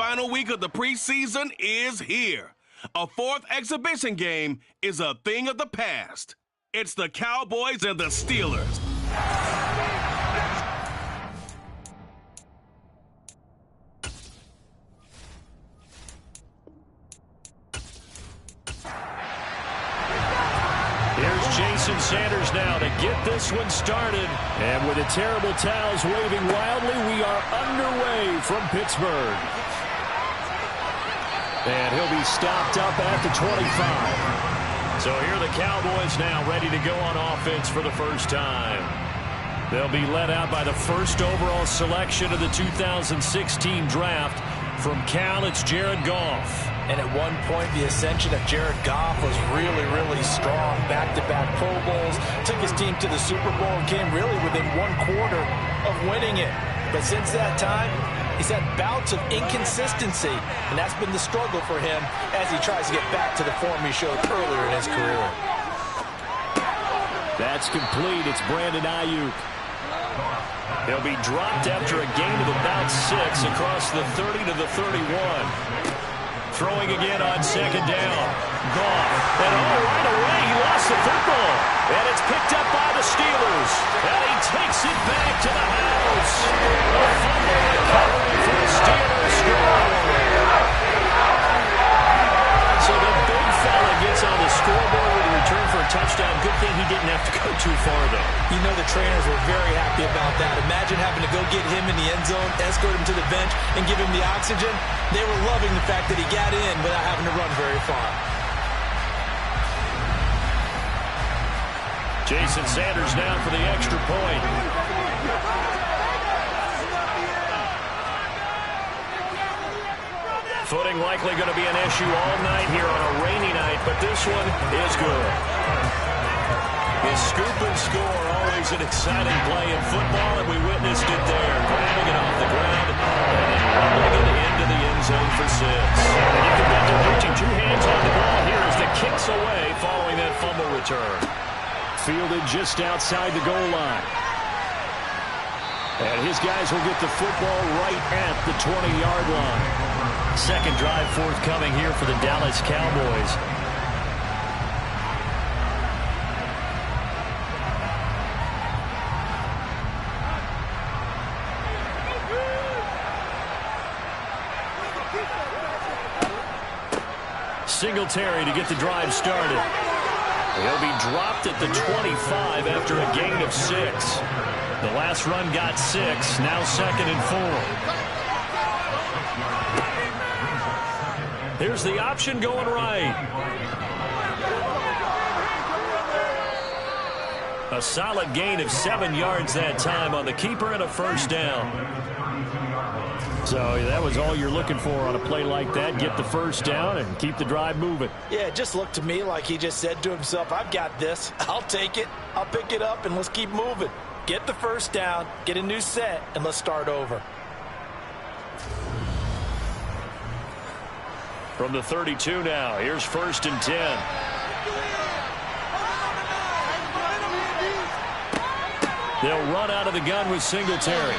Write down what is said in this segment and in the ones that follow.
final week of the preseason is here. A fourth exhibition game is a thing of the past. It's the Cowboys and the Steelers. Here's Jason Sanders now to get this one started. And with the terrible towels waving wildly, we are underway from Pittsburgh. And he'll be stopped up at the 25. So here are the Cowboys now ready to go on offense for the first time. They'll be led out by the first overall selection of the 2016 draft. From Cal, it's Jared Goff. And at one point, the ascension of Jared Goff was really, really strong. Back-to-back Pro Bowls, took his team to the Super Bowl and came really within one quarter of winning it. But since that time, he's had bouts of inconsistency, and that's been the struggle for him as he tries to get back to the form he showed earlier in his career. That's complete. It's Brandon Ayuk. He'll be dropped after a gain of about 6 across the 30 to the 31. Throwing again on second down. Goff. And right away he lost the football. And it's picked up by the Steelers. And he takes it back to the house. A fumble recovery for the Steelers score. So the big fella gets on the scoreboard with a return for a touchdown. Good thing he didn't have to go too far, though. You know the trainers were very happy about that. Imagine having to go get him in the end zone, escort him to the bench, and give him the oxygen. They were loving the fact that he got in without having to run very far. Jason Sanders now for the extra point. Footing likely going to be an issue all night here on a rainy night, but this one is good. His scoop and score, always an exciting play in football, and we witnessed it there. Grabbing it off the ground and then rolling it into the end zone for 6. And you can bet they're reaching 2 hands on the ball here as the kick's away following that fumble return. Fielded just outside the goal line. And his guys will get the football right at the 20-yard line. Second drive forthcoming here for the Dallas Cowboys. Singletary to get the drive started. He'll be dropped at the 25 after a gain of 6. The last run got 6, now 2nd and 4. Here's the option going right. A solid gain of 7 yards that time on the keeper and a first down. So that was all you're looking for on a play like that. Get the first down and keep the drive moving. Yeah, it just looked to me like he just said to himself, I've got this. I'll take it. I'll pick it up, and let's keep moving. Get the first down, get a new set, and let's start over. From the 32 now, here's 1st and 10. They'll run out of the gun with Singletary.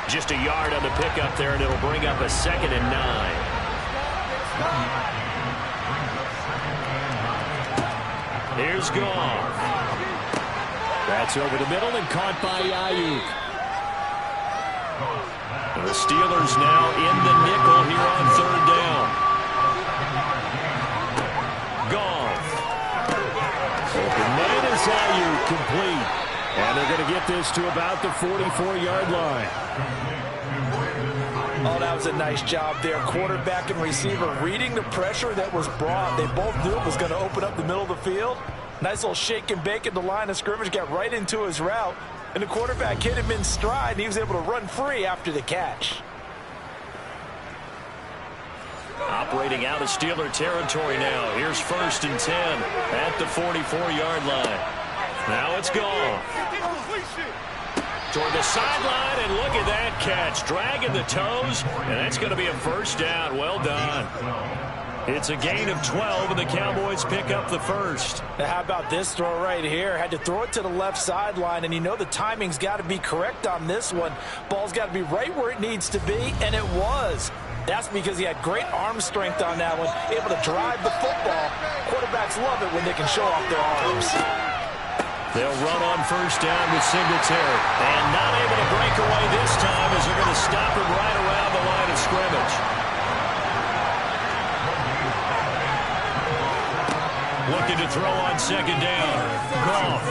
Just a yard on the pickup there, and it'll bring up a 2nd and 9. Here's Goff. That's over the middle and caught by Ayuk. The Steelers now in the nickel here on 3rd down. Goff. Open man is Ayuk, complete. And they're going to get this to about the 44-yard line. Oh, that was a nice job there. Quarterback and receiver reading the pressure that was brought. They both knew it was going to open up the middle of the field. Nice little shake and bake at the line of scrimmage, got right into his route. And the quarterback hit him in stride, and he was able to run free after the catch. Operating out of Steeler territory now. Here's 1st and 10 at the 44-yard line. Now it's Goff. Toward the sideline, and look at that catch. Dragging the toes, and that's going to be a first down. Well done. It's a gain of 12, and the Cowboys pick up the first. Now, how about this throw right here? Had to throw it to the left sideline, and you know the timing's got to be correct on this one. Ball's got to be right where it needs to be, and it was. That's because he had great arm strength on that one, able to drive the football. Quarterbacks love it when they can show off their arms. They'll run on first down with Singletary. And not able to break away this time as they're going to stop him right around the line of scrimmage. Looking to throw on second down. Goff.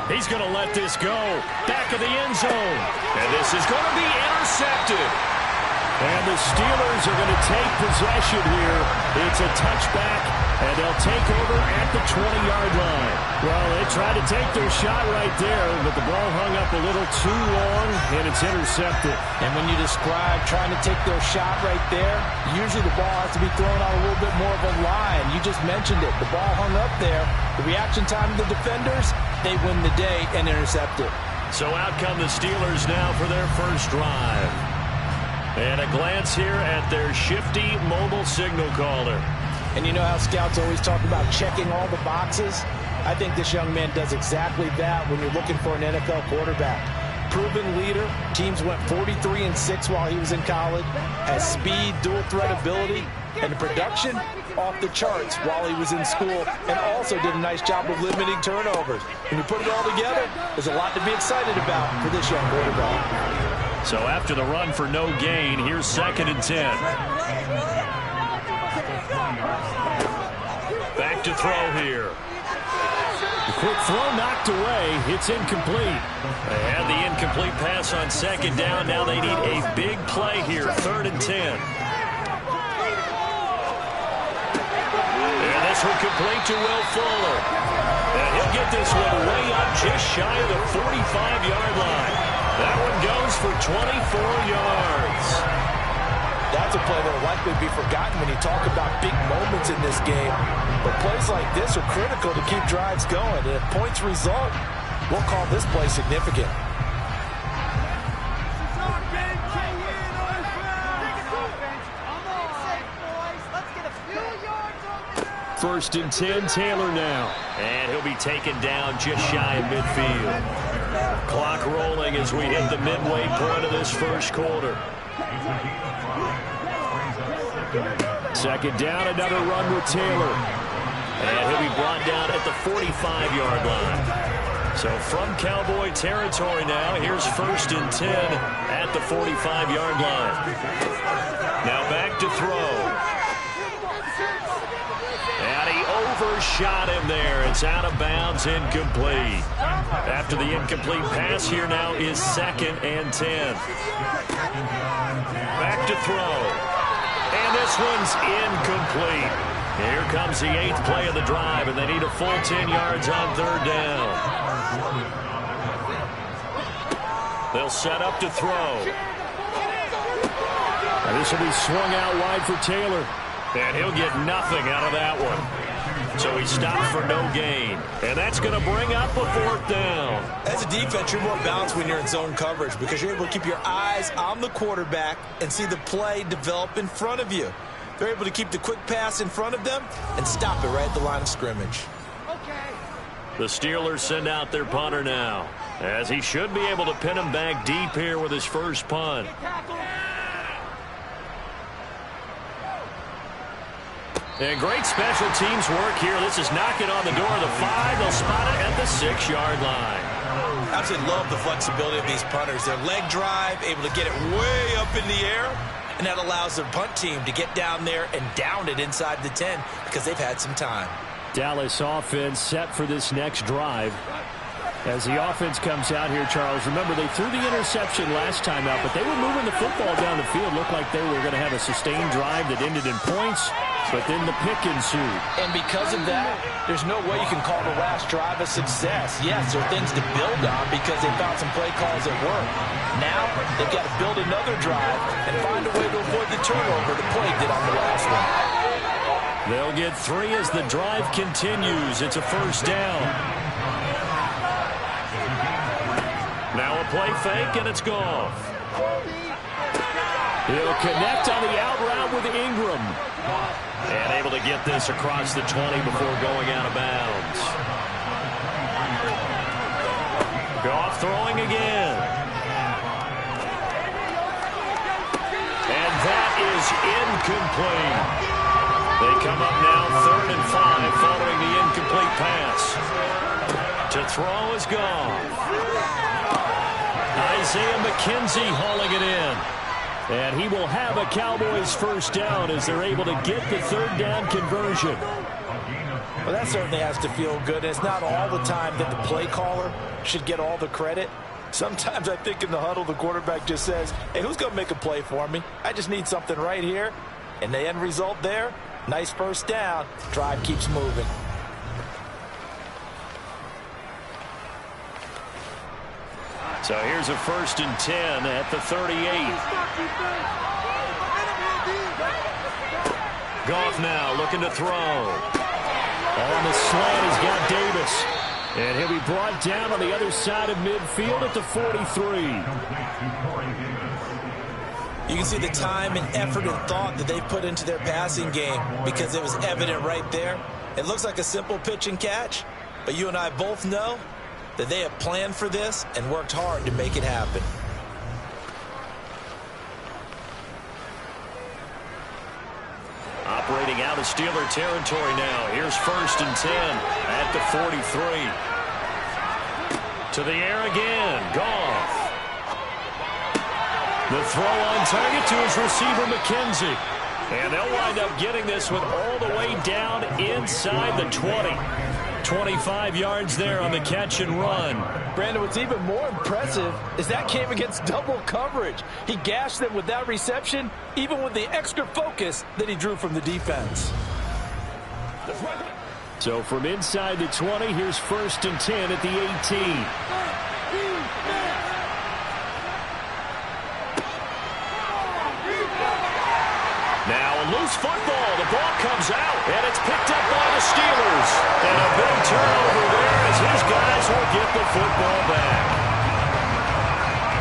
He's going to let this go. Back of the end zone. And this is going to be intercepted. And the Steelers are going to take possession here. It's a touchback, and they'll take over at the 20-yard line. Well, they tried to take their shot right there, but the ball hung up a little too long, and it's intercepted. And when you describe trying to take their shot right there, usually the ball has to be thrown out a little bit more of a line. You just mentioned it. The ball hung up there. The reaction time of the defenders, they win the day and intercept it. So out come the Steelers now for their first drive. And a glance here at their shifty mobile signal caller. And you know how scouts always talk about checking all the boxes? I think this young man does exactly that when you're looking for an NFL quarterback. Proven leader. Teams went 43-6 while he was in college. Has speed, dual threat ability, and the production off the charts while he was in school, and also did a nice job of limiting turnovers. When you put it all together, there's a lot to be excited about for this young quarterback. So after the run for no gain, here's 2nd and 10. Back to throw here. The quick throw knocked away. It's incomplete. They had the incomplete pass on 2nd down. Now they need a big play here, 3rd and 10. And this one complete to Will Fuller. And he'll get this one way up just shy of the 45-yard line. That one goes for 24 yards. That's a play that will likely be forgotten when you talk about big moments in this game. But plays like this are critical to keep drives going. And if points result, we'll call this play significant. First and 10, Taylor now. And he'll be taken down just shy of midfield. Clock rolling as we hit the midway point of this first quarter. 2nd down, another run with Taylor. And he'll be brought down at the 45-yard line. So from Cowboy territory now, here's 1st and 10 at the 45-yard line. Now back to throw. And he overshot him there. It's out of bounds, incomplete. After the incomplete pass, here now is 2nd and 10. Back to throw. And this one's incomplete. Here comes the 8th play of the drive, and they need a full 10 yards on 3rd down. They'll set up to throw. And this will be swung out wide for Taylor. And he'll get nothing out of that one. So he stopped for no gain. And that's going to bring up a 4th down. As a defense, you're more balanced when you're in zone coverage because you're able to keep your eyes on the quarterback and see the play develop in front of you. They're able to keep the quick pass in front of them and stop it right at the line of scrimmage. The Steelers send out their punter now, as he should be able to pin him back deep here with his first punt. And great special teams work here. This is knocking on the door of the 5. They'll spot it at the 6-yard line. Absolutely love the flexibility of these punters. Their leg drive, able to get it way up in the air, and that allows the punt team to get down there and down it inside the 10 because they've had some time. Dallas offense set for this next drive. As the offense comes out here, Charles, remember they threw the interception last time out, but they were moving the football down the field. Looked like they were going to have a sustained drive that ended in points, but then the pick ensued. And because of that, there's no way you can call the last drive a success. Yes, there are things to build on because they found some play calls that work. Now, they've got to build another drive and find a way to avoid the turnover the play did on the last one. They'll get 3 as the drive continues. It's a 1st down. Now a play fake, and it's Goff. He'll connect on the out route with Ingram. And able to get this across the 20 before going out of bounds. Goff throwing again. And that is is incomplete. They come up now 3rd and 5 following the incomplete pass. To throw is gone. Isaiah McKenzie hauling it in. And he will have a Cowboys first down as they're able to get the 3rd down conversion. Well, that certainly has to feel good. It's not all the time that the play caller should get all the credit. Sometimes I think in the huddle, the quarterback just says, hey, who's going to make a play for me? I just need something right here. And the end result there, nice first down. Drive keeps moving. So here's a 1st and 10 at the 38. Goff now looking to throw. On the slant, he's got Davis. And he'll be brought down on the other side of midfield at the 43. You can see the time and effort and thought that they put into their passing game because it was evident right there. It looks like a simple pitch and catch, but you and I both know that they have planned for this and worked hard to make it happen. Operating out of Steeler territory now. Here's 1st and 10 at the 43. To the air again. Goff. The throw on target to his receiver, McKenzie. And they'll wind up getting this one all the way down inside the 20. 25 yards there on the catch and run. Brandon, what's even more impressive is that came against double coverage. He gashed them with that reception, even with the extra focus that he drew from the defense. So from inside the 20, here's 1st and 10 at the 18. Now a loose football. The ball comes out, and it's picked up by the Steelers. And a big turnover there as his guys will get the football back.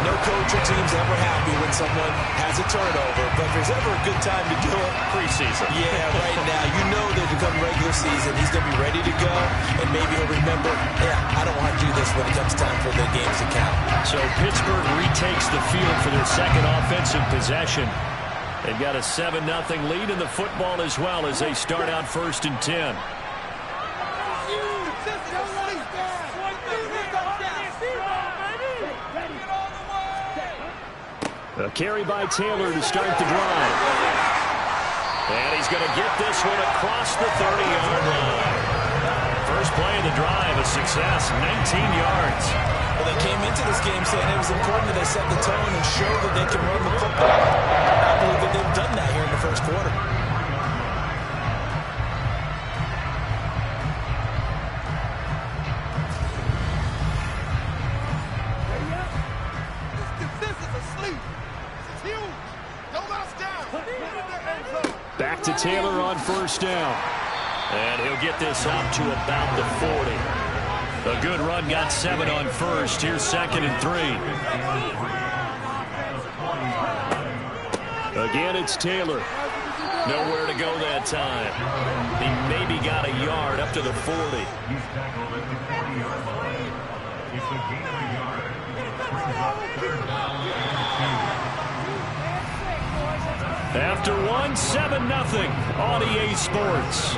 No coach or team's ever happy when someone has a turnover, but if there's ever a good time to do it, Preseason. yeah, right now. You know that come regular season, he's going to be ready to go, and maybe he'll remember, yeah, I don't want to do this when it comes time for the games to count. So Pittsburgh retakes the field for their second offensive possession. They've got a 7-0 lead in the football as well as they start out 1st and 10. A carry by Taylor to start the drive. And he's going to get this one across the 30-yard line. First play of the drive, a success, 19 yards. Well, they came into this game saying it was important that they set the tone and show that they can run the football. I believe that they've done that here in the first quarter. Back to Taylor on 1st down. And he'll get this up to about the 40. A good run, got 7 on 1st. Here's 2nd and 3. Again, it's Taylor. Nowhere to go that time. He maybe got a yard up to the 40. After one, 7-0 on EA Sports.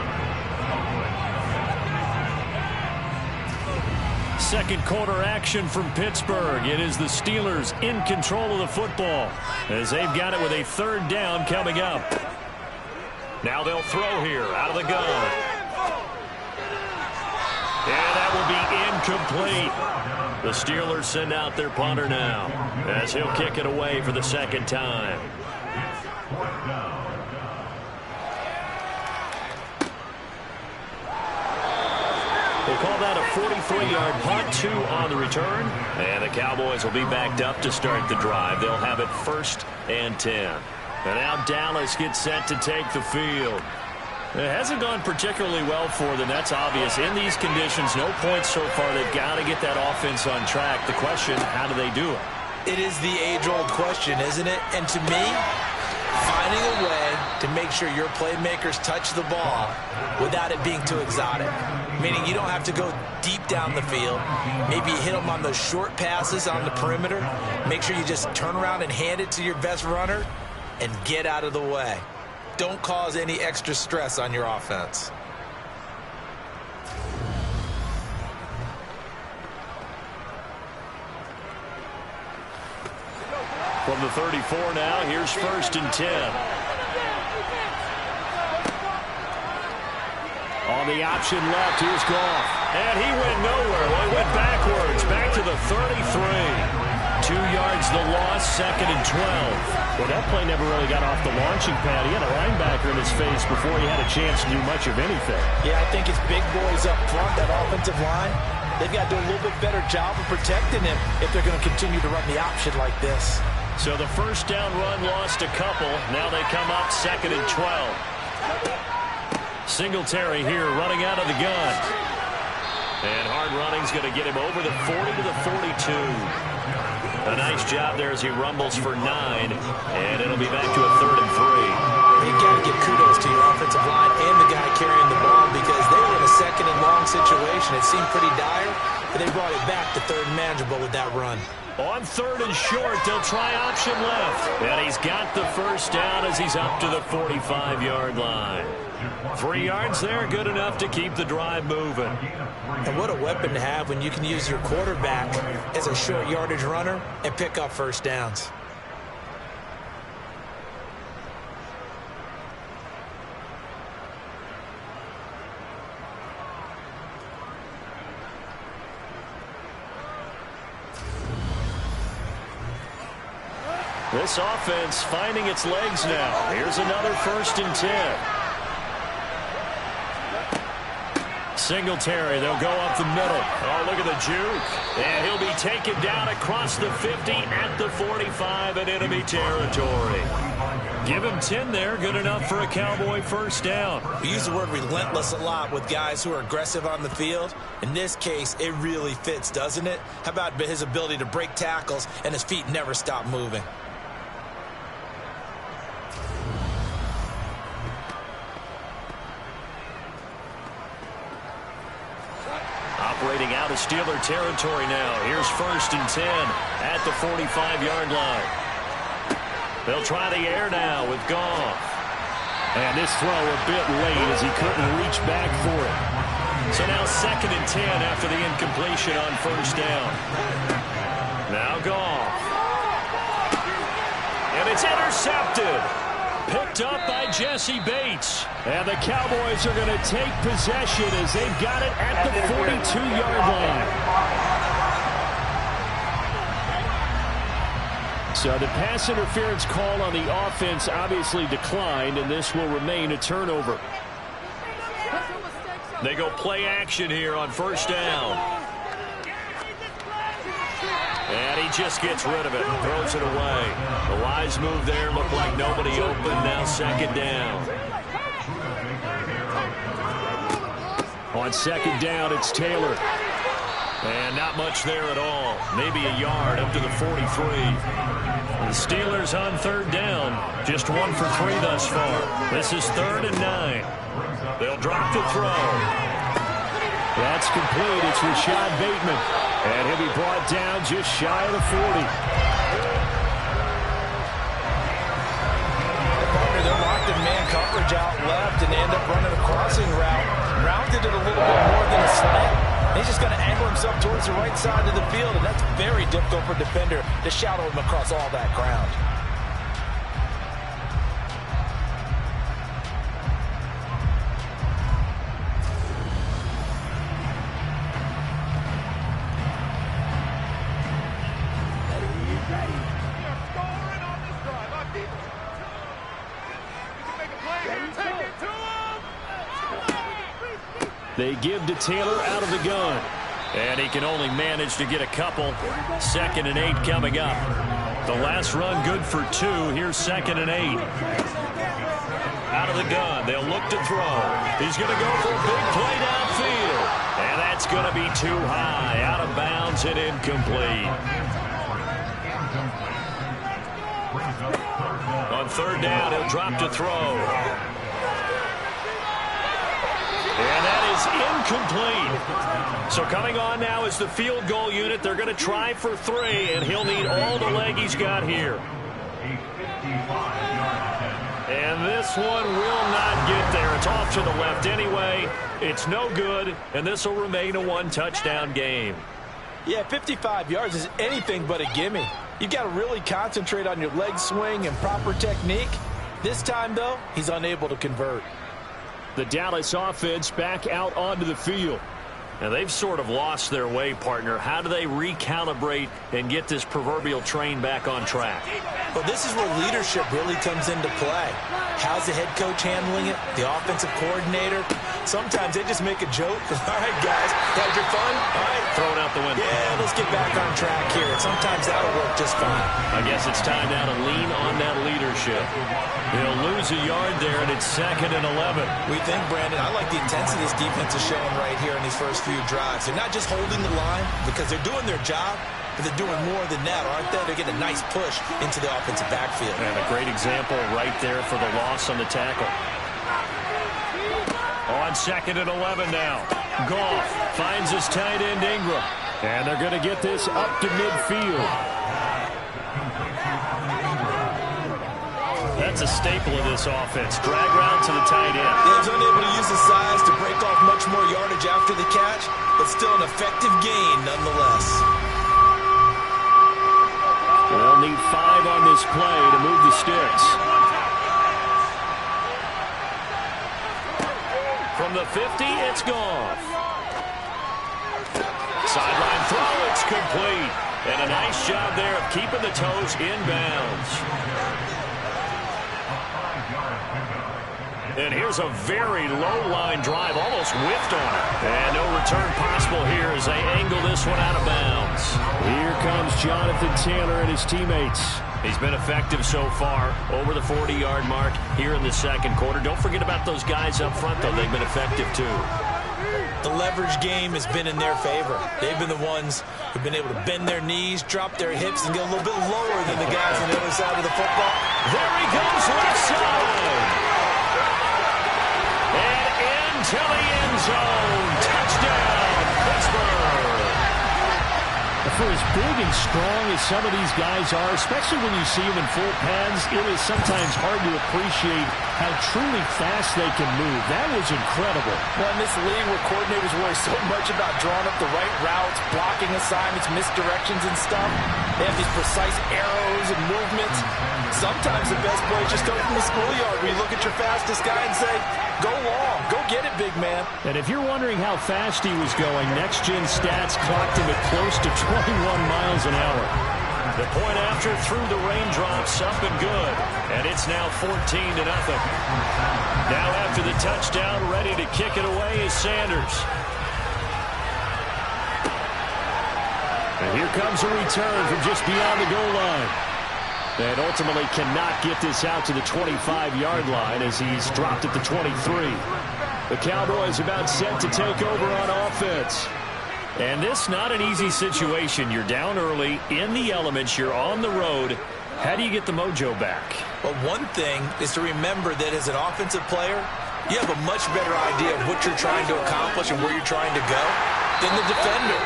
Second quarter action from Pittsburgh. It is the Steelers in control of the football as they've got it with a 3rd down coming up. Now they'll throw here out of the gun. And that will be incomplete. The Steelers send out their punter now as he'll kick it away for the 2nd time. They call that a 43-yard punt, 2 on the return. And the Cowboys will be backed up to start the drive. They'll have it 1st and 10. And now Dallas gets set to take the field. It hasn't gone particularly well for them. That's obvious. In these conditions, no points so far. They've got to get that offense on track. The question, how do they do it? It is the age-old question, isn't it? And to me, finding a way to make sure your playmakers touch the ball without it being too exotic. Meaning you don't have to go deep down the field. Maybe you hit them on those short passes on the perimeter. Make sure you just turn around and hand it to your best runner. and get out of the way. Don't cause any extra stress on your offense. From the 34 now, here's 1st and 10. On the option left, here's Goff. And he went nowhere. Well, he went backwards, back to the 33. 2 yards the loss, 2nd and 12. Well, that play never really got off the launching pad. He had a linebacker in his face before he had a chance to do much of anything. Yeah, I think it's big boys up front, that offensive line. They've got to do a little bit better job of protecting him if they're going to continue to run the option like this. So the first down run lost a couple. Now they come up 2nd and 12. Singletary here running out of the gun. And hard running's going to get him over the 40 to the 42. A nice job there as he rumbles for 9. And it'll be back to a 3rd and 3. You got to give kudos to your offensive line and the guy carrying the ball because they were in a 2nd and long situation. It seemed pretty dire, but they brought it back to 3rd and manageable with that run. On 3rd and short, they'll try option left. And he's got the first down as he's up to the 45-yard line. 3 yards there, good enough to keep the drive moving. And what a weapon to have when you can use your quarterback as a short yardage runner and pick up first downs. This offense finding its legs now. Here's another 1st and 10. Singletary, they'll go up the middle. Oh, look at the juke. And he'll be taken down across the 50 at the 45 in enemy territory. Give him 10 there. Good enough for a Cowboy first down. We use the word relentless a lot with guys who are aggressive on the field. In this case, it really fits, doesn't it? How about his ability to break tackles and his feet never stop moving? Operating out of Steeler territory now. Here's 1st and 10 at the 45-yard line. They'll try the air now with Goff. And this throw a bit late as he couldn't reach back for it. So now 2nd and 10 after the incompletion on first down. Now Goff. And it's intercepted. Picked up by Jesse Bates. And the Cowboys are going to take possession as they've got it at the 42-yard line. So the pass interference call on the offense obviously declined, and this will remain a turnover. They go play action here on first down. And he just gets rid of it, throws it away. The wise move there, looked like nobody open, now 2nd down. On 2nd down, it's Taylor. And not much there at all. Maybe a yard up to the 43. The Steelers on 3rd down. Just 1 for 3 thus far. This is 3rd and 9. They'll drop the throw. That's complete. It's Rashad Bateman. And he'll be brought down just shy of the 40. They're locked in man coverage out left, and they end up running a crossing route. Rounded it a little bit more than a slant. He's just going to angle himself towards the right side of the field, and that's very difficult for a defender to shadow him across all that ground. They give to Taylor out of the gun. And he can only manage to get a couple. 2nd and 8 coming up. The last run good for 2. Here's 2nd and 8. Out of the gun. They'll look to throw. He's going to go for a big play downfield. And that's going to be too high. Out of bounds and incomplete. On 3rd down, he'll drop to throw. And that is incomplete. So coming on now is the field goal unit. They're going to try for 3, and he'll need all the leg he's got here. And this one will not get there. It's off to the left anyway. It's no good, and this will remain a one-touchdown game. Yeah, 55 yards is anything but a gimme. You've got to really concentrate on your leg swing and proper technique. This time, though, he's unable to convert. The Dallas offense back out onto the field. Now, they've sort of lost their way, partner. How do they recalibrate and get this proverbial train back on track? Well, this is where leadership really comes into play. How's the head coach handling it? The offensive coordinator? Sometimes they just make a joke. All right, guys, had your fun? All right. Throw it out the window. Yeah, let's get back on track here. And sometimes that'll work just fine. I guess it's time now to lean on that leadership. They'll lose a yard there, and it's 2nd and 11. We think, Brandon, I like the intensity this defense is showing right here in these first few drives. They're not just holding the line because they're doing their job, but they're doing more than that, aren't they? They're getting a nice push into the offensive backfield. And a great example right there for the loss on the tackle. On 2nd and 11 now. Goff finds his tight end Ingram. And they're going to get this up to midfield. That's a staple of this offense. Drag route to the tight end. Yeah, he's unable to use his size to break off much more yardage after the catch, but still an effective gain nonetheless. They'll need 5 on this play to move the sticks. From the 50, it's Goff. Sideline throw, it's complete. And a nice job there of keeping the toes in bounds. And here's a very low-line drive, almost whiffed on it. And no return possible here as they angle this one out of bounds. Here comes Jonathan Taylor and his teammates. He's been effective so far, over the 40-yard mark here in the second quarter. Don't forget about those guys up front, though. They've been effective, too. The leverage game has been in their favor. They've been the ones who've been able to bend their knees, drop their hips, and get a little bit lower than the guys on the other side of the football. There he goes, left side. And into the end zone. Touchdown, Pittsburgh. For as big and strong as some of these guys are, especially when you see them in full pads, it is sometimes hard to appreciate how truly fast they can move. That was incredible. Well, in this league where coordinators worry so much about drawing up the right routes, blocking assignments, misdirections and stuff, they have these precise arrows and movements. Sometimes the best play is just start from the schoolyard where you look at your fastest guy and say, go long, go get it, big man. And if you're wondering how fast he was going, next-gen stats clocked him at close to 21 miles an hour. The point after through the raindrops, up and good. And it's now 14-0. Now after the touchdown, ready to kick it away is Sanders. And here comes a return from just beyond the goal line. And ultimately cannot get this out to the 25-yard line as he's dropped at the 23. The Cowboys about set to take over on offense. And this not an easy situation. You're down early, in the elements, you're on the road. How do you get the mojo back? Well, one thing is to remember that as an offensive player, you have a much better idea of what you're trying to accomplish and where you're trying to go than the defender.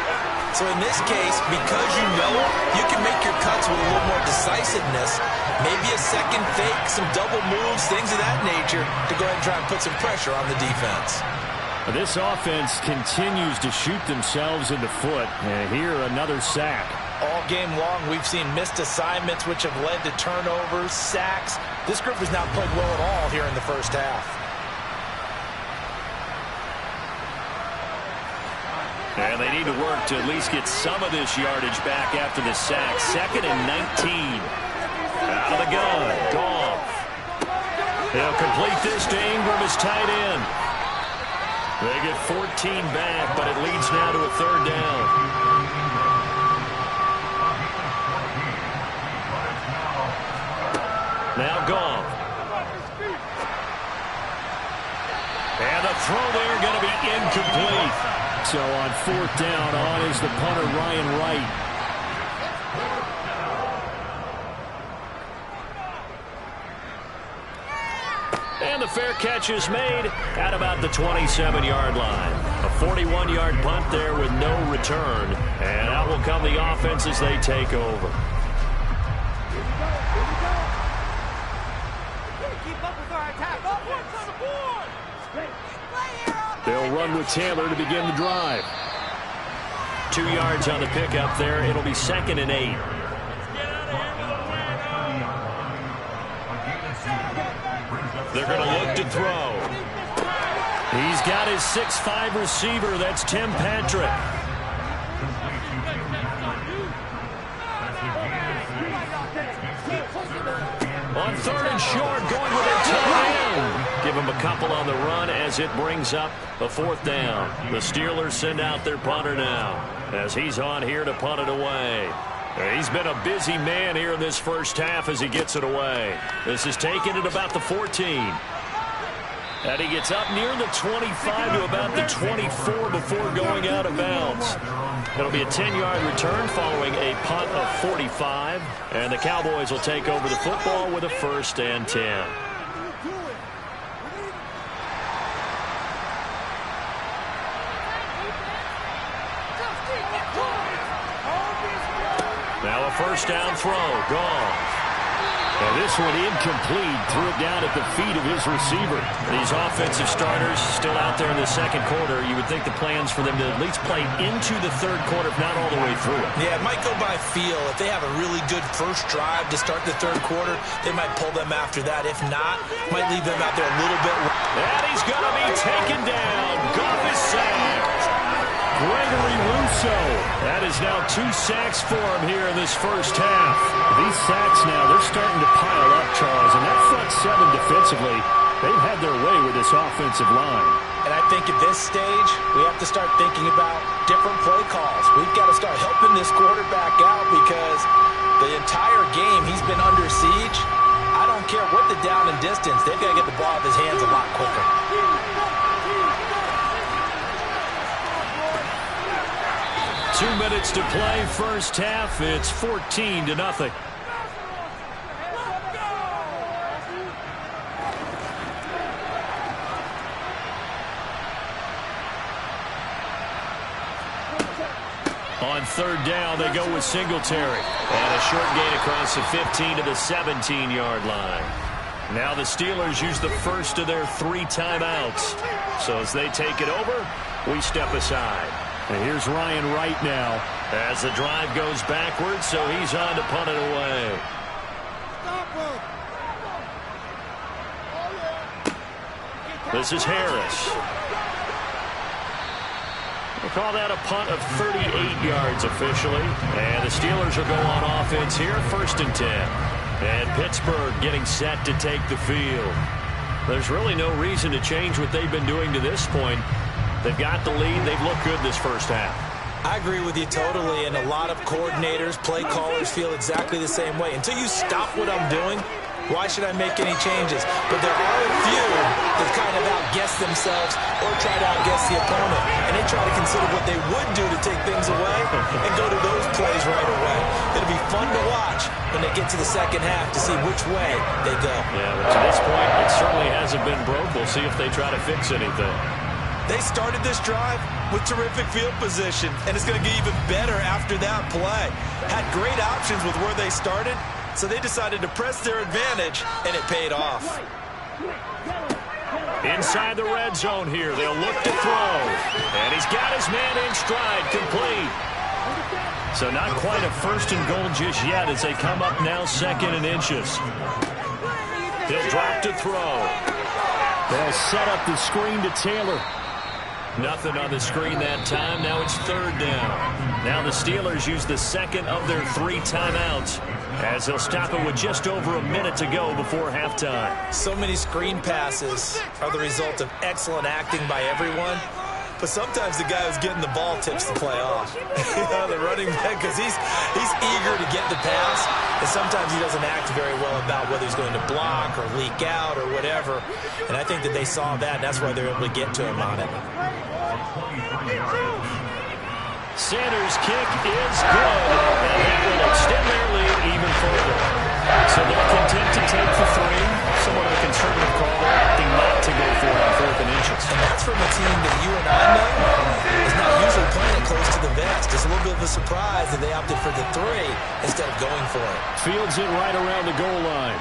So in this case, because you know it, you can make your cuts with a little more decisiveness, maybe a second fake, some double moves, things of that nature, to go ahead and try and put some pressure on the defense. This offense continues to shoot themselves in the foot. And here, another sack. All game long, we've seen missed assignments, which have led to turnovers, sacks. This group has not played well at all here in the first half. And they need to work to at least get some of this yardage back after the sack. 2nd and 19. Out of the gun. Goff. They'll complete this to Ingram as tight end. They get 14 back, but it leads now to a 3rd down. Now Goff. And the throw there going to be incomplete. So on 4th down, on is the punter, Ryan Wright. And the fair catch is made at about the 27-yard line. A 41-yard punt there with no return. And out will come the offense as they take over. They'll run with Taylor to begin the drive. 2 yards on the pickup there. It'll be 2nd and 8. They're going to look to throw. He's got his 6'5" receiver. That's Tim Patrick. On 3rd and short, going with a tight end. Give him a couple on the run as it brings up a 4th down. The Steelers send out their punter now as he's on here to punt it away. He's been a busy man here in this first half as he gets it away. This is taken at about the 14. And he gets up near the 25 to about the 24 before going out of bounds. It'll be a 10-yard return following a punt of 45. And the Cowboys will take over the football with a 1st and 10. Now a 1st down throw. Gone. And this one incomplete. Threw it down at the feet of his receiver. These offensive starters still out there in the 2nd quarter. You would think the plans for them to at least play into the 3rd quarter, if not all the way through it. Yeah, it might go by feel. If they have a really good first drive to start the 3rd quarter, they might pull them after that. If not, might leave them out there a little bit. And he's going to be taken down. Goff is sacked. Gregory Rousseau. That is now 2 sacks for him here in this first half. These sacks now, they're starting to pile up, Charles. And that front 7 defensively, they've had their way with this offensive line. And I think at this stage, we have to start thinking about different play calls. We've got to start helping this quarterback out because the entire game he's been under siege. I don't care what the down and distance. They've got to get the ball out of his hands a lot quicker. Two minutes to play, first half. It's 14-0. On 3rd down, they go with Singletary. And a short gain across the 15 to the 17-yard line. Now the Steelers use the first of their 3 timeouts. So as they take it over, we step aside. And here's Ryan Wright now as the drive goes backwards, so he's on to punt it away. This is Harris. We'll call that a punt of 38 yards officially. And the Steelers will go on offense here, 1st and 10. And Pittsburgh getting set to take the field. There's really no reason to change what they've been doing to this point. They've got the lead. They've looked good this first half. I agree with you totally, and a lot of coordinators, play callers feel exactly the same way. Until you stop what I'm doing, why should I make any changes? But there are a few that kind of outguess themselves or try to outguess the opponent, and they try to consider what they would do to take things away and go to those plays right away. It'll be fun to watch when they get to the second half to see which way they go. Yeah, but to this point, it certainly hasn't been broke. We'll see if they try to fix anything. They started this drive with terrific field position, and it's going to get even better after that play. Had great options with where they started, so they decided to press their advantage, and it paid off. Inside the red zone here, they'll look to throw. And he's got his man in stride, complete. So not quite a 1st and goal just yet as they come up now 2nd and inches. He'll drop to throw. They'll set up the screen to Taylor. Nothing on the screen that time. Now it's 3rd down. Now the Steelers use the 2nd of their 3 timeouts as they'll stop it with just over a minute to go before halftime. So many screen passes are the result of excellent acting by everyone. But sometimes the guy who's getting the ball tips the play off. The running back, because he's eager to get the pass, and sometimes he doesn't act very well about whether he's going to block or leak out or whatever. And I think that they saw that, and that's why they're able to get to him on it. Sanders' kick is good, and that will extend their lead even further. So they're content to take the 3. Somewhat of a conservative call. They're opting not to go for it on 4th and inches. And that's from a team that you and I know is not usually playing it close to the vest. It's a little bit of a surprise that they opted for the 3 instead of going for it. Fields it right around the goal line.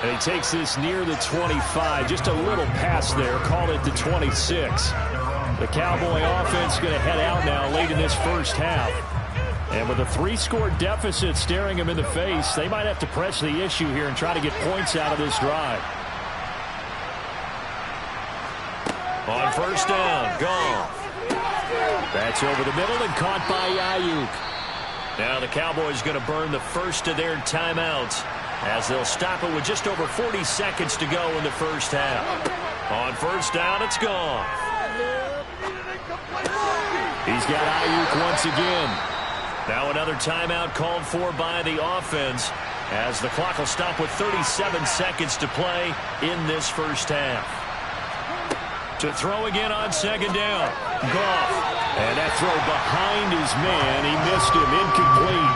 And he takes this near the 25. Just a little pass there. Called it the 26. The Cowboy offense going to head out now late in this first half. And with a 3-score deficit staring him in the face, they might have to press the issue here and try to get points out of this drive. On first down, Goff. That's over the middle and caught by Ayuk. Now the Cowboys going to burn the first of their timeouts as they'll stop it with just over 40 seconds to go in the first half. On first down, it's Goff. He's got Ayuk once again. Now another timeout called for by the offense as the clock will stop with 37 seconds to play in this first half. To throw again on second down, Goff. And that throw behind his man, he missed him, incomplete.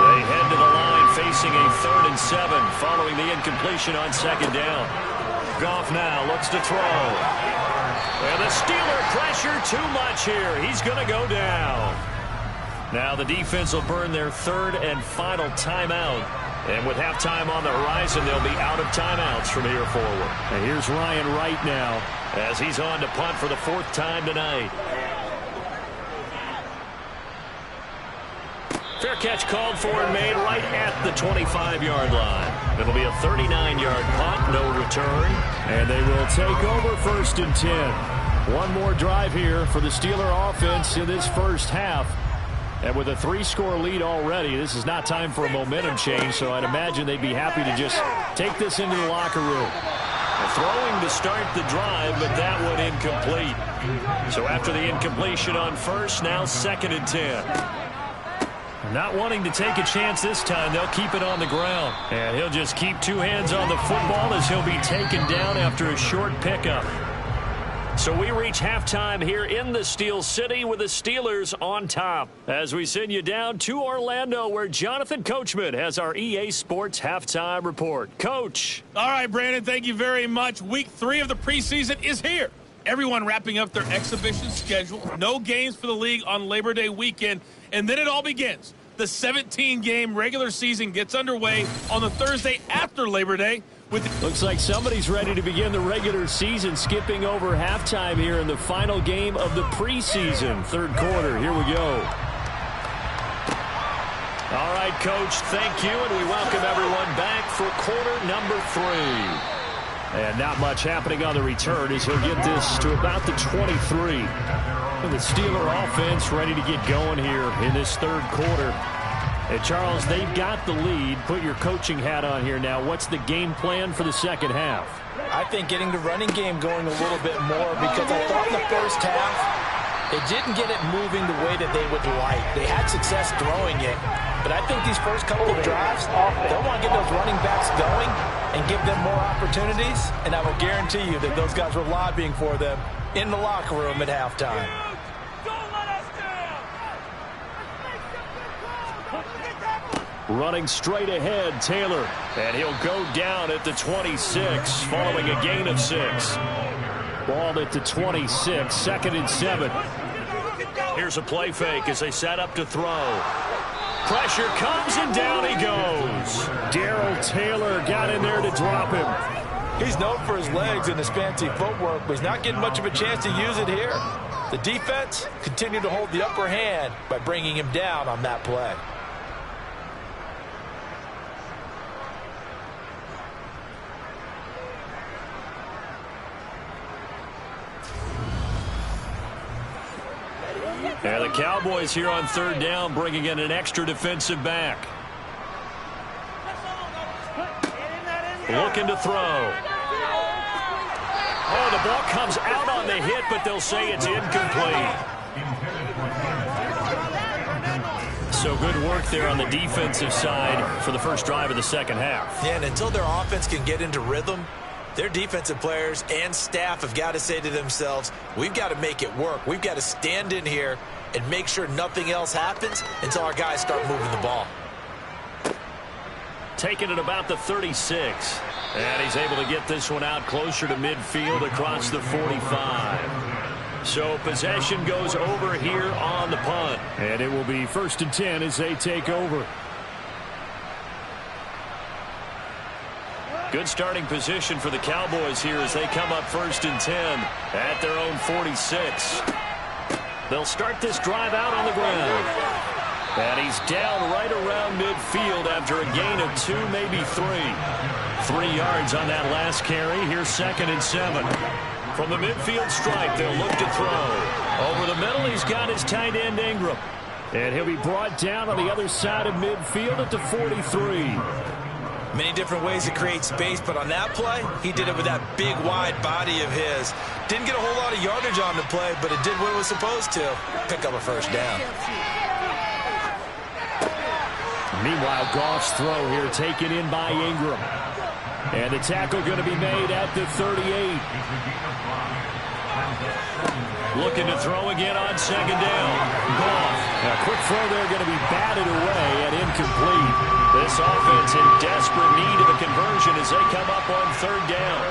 They head to the line facing a 3rd and 7 following the incompletion on second down. Goff now looks to throw. And the Steeler pressure too much here. He's going to go down. Now the defense will burn their 3rd and final timeout. And with halftime on the horizon, they'll be out of timeouts from here forward. And here's Ryan Wright now as he's on to punt for the 4th time tonight. Fair catch called for and made right at the 25-yard line. It'll be a 39-yard punt, no return. And they will take over 1st and 10. One more drive here for the Steeler offense in this first half. And with a 3-score lead already, this is not time for a momentum change, so I'd imagine they'd be happy to just take this into the locker room. Throwing to start the drive, but that one incomplete. So after the incompletion on first, now 2nd and 10. Not wanting to take a chance this time, they'll keep it on the ground. And he'll just keep 2 hands on the football as he'll be taken down after a short pickup. So we reach halftime here in the Steel City with the Steelers on top. As we send you down to Orlando where Jonathan Coachman has our EA Sports halftime report. Coach. All right, Brandon, thank you very much. Week 3 of the preseason is here. Everyone wrapping up their exhibition schedule. No games for the league on Labor Day weekend. And then it all begins. The 17-game regular season gets underway on the Thursday after Labor Day. Looks like somebody's ready to begin the regular season, skipping over halftime here in the final game of the preseason. 3rd quarter. Here we go. All right, Coach, thank you, and we welcome everyone back for quarter number 3. And not much happening on the return as he'll get this to about the 23. And the Steeler offense ready to get going here in this 3rd quarter. And Charles, they've got the lead. Put your coaching hat on here now. What's the game plan for the second half? I think getting the running game going a little bit more, because I thought in the first half they didn't get it moving the way that they would like. They had success throwing it, but I think these first couple of drives, they'll want to get those running backs going and give them more opportunities, and I will guarantee you that those guys were lobbying for them in the locker room at halftime. Running straight ahead, Taylor. And he'll go down at the 26 following a gain of 6. Ball at the 26, 2nd and 7. Here's a play fake as they set up to throw. Pressure comes and down he goes. Darrell Taylor got in there to drop him. He's known for his legs and his fancy footwork, but he's not getting much of a chance to use it here. The defense continued to hold the upper hand by bringing him down on that play. And the Cowboys here on 3rd down, bringing in an extra defensive back. Looking to throw. Oh, the ball comes out on the hit, but they'll say it's incomplete. So good work there on the defensive side for the first drive of the second half. Yeah, and until their offense can get into rhythm, their defensive players and staff have got to say to themselves, we've got to make it work. We've got to stand in here and make sure nothing else happens until our guys start moving the ball. Taking it about the 36. And he's able to get this one out closer to midfield across the 45. So possession goes over here on the punt. And it will be 1st and 10 as they take over. Good starting position for the Cowboys here as they come up 1st and 10 at their own 46. They'll start this drive out on the ground. And he's down right around midfield after a gain of 2, maybe 3. 3 yards on that last carry. Here's 2nd and 7. From the midfield stripe, they'll look to throw. Over the middle, he's got his tight end, Ingram. And he'll be brought down on the other side of midfield at the 43. Many different ways to create space, but on that play, he did it with that big, wide body of his. Didn't get a whole lot of yardage on the play, but it did what it was supposed to. Pick up a 1st down. Meanwhile, Goff's throw here taken in by Ingram. And the tackle going to be made at the 38. Looking to throw again on 2nd down. Goff. A quick throw there going to be batted away and incomplete. This offense in desperate need of a conversion as they come up on 3rd down.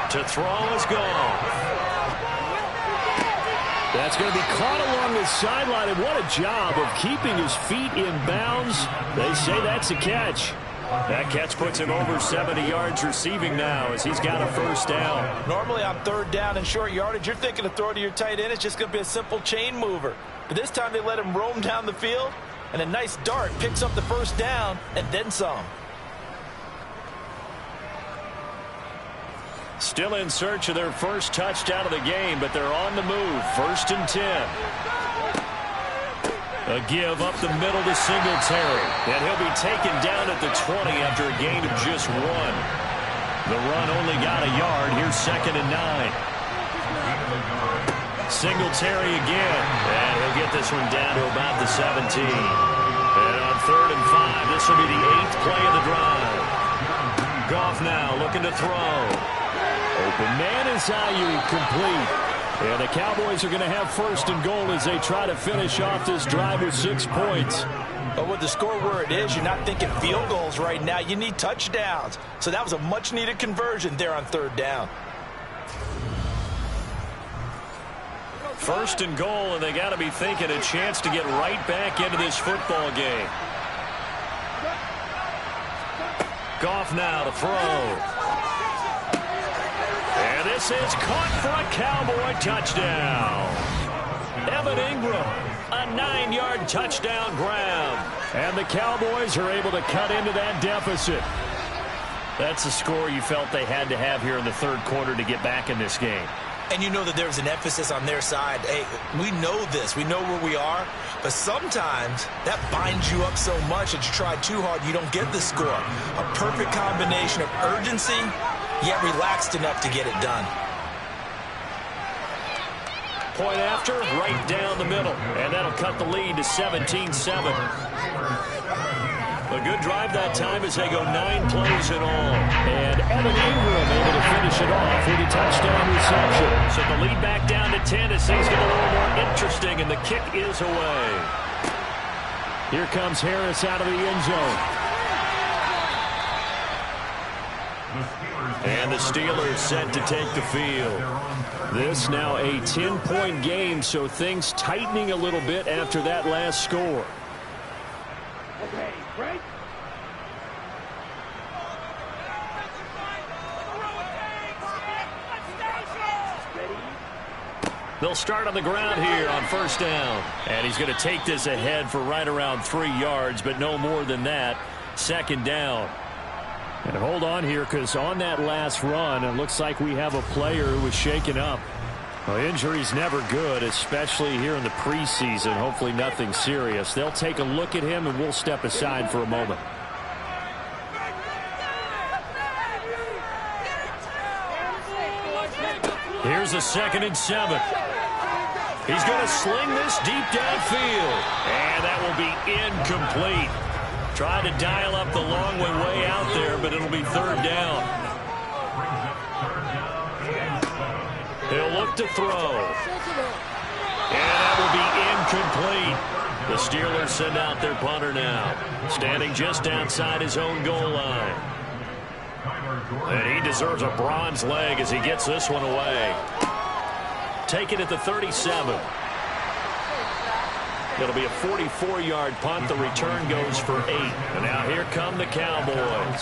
To throw is Goff. That's going to be caught along the sideline, and what a job of keeping his feet in bounds. They say that's a catch. That catch puts him over 70 yards receiving now as he's got a 1st down. Normally on 3rd down and short yardage, you're thinking of throw to your tight end. It's just going to be a simple chain mover. But this time they let him roam down the field, and a nice dart picks up the 1st down and then some. Still in search of their first touchdown of the game, but they're on the move. 1st and 10. A give up the middle to Singletary. And he'll be taken down at the 20 after a gain of just 1. The run only got a yard. Here's 2nd and 9. Singletary again. And he'll get this one down to about the 17. And on 3rd and 5, this will be the 8th play of the drive. Goff now looking to throw. Open man is Ayuk, complete. And the Cowboys are going to have 1st and goal as they try to finish off this drive with 6 points. But with the score where it is, you're not thinking field goals right now. You need touchdowns. So that was a much-needed conversion there on 3rd down. 1st and goal, and they got to be thinking a chance to get right back into this football game. Goff now to throw. And this is caught for a Cowboy touchdown. Evan Ingram, a 9-yard touchdown grab. And the Cowboys are able to cut into that deficit. That's a score you felt they had to have here in the 3rd quarter to get back in this game. And you know that there's an emphasis on their side. Hey, we know this. We know where we are. But sometimes that binds you up so much that you try too hard, you don't get the score. A perfect combination of urgency, yet relaxed enough to get it done. Point after, right down the middle. And that'll cut the lead to 17-7. A good drive that time as they go 9 plays in all. And Evan Ingram able to finish it off with a touchdown reception. So the lead back down to 10 as things get a little more interesting, and the kick is away. Here comes Harris out of the end zone. And the Steelers set to take the field. This now a 10-point game, so things tightening a little bit after that last score. Okay, break. They'll start on the ground here on 1st down. And he's going to take this ahead for right around 3 yards, but no more than that. 2nd down. And hold on here, because on that last run, it looks like we have a player who was shaken up. Well, injury's never good, especially here in the preseason. Hopefully nothing serious. They'll take a look at him, and we'll step aside for a moment. Here's a 2nd and 7. He's going to sling this deep downfield. And that will be incomplete. Trying to dial up the long way out there, but it'll be 3rd down. He'll look to throw. And that will be incomplete. The Steelers send out their punter now. Standing just outside his own goal line. And he deserves a bronze leg as he gets this one away. Taken at the 37. It'll be a 44-yard punt. The return goes for 8. And now here come the Cowboys.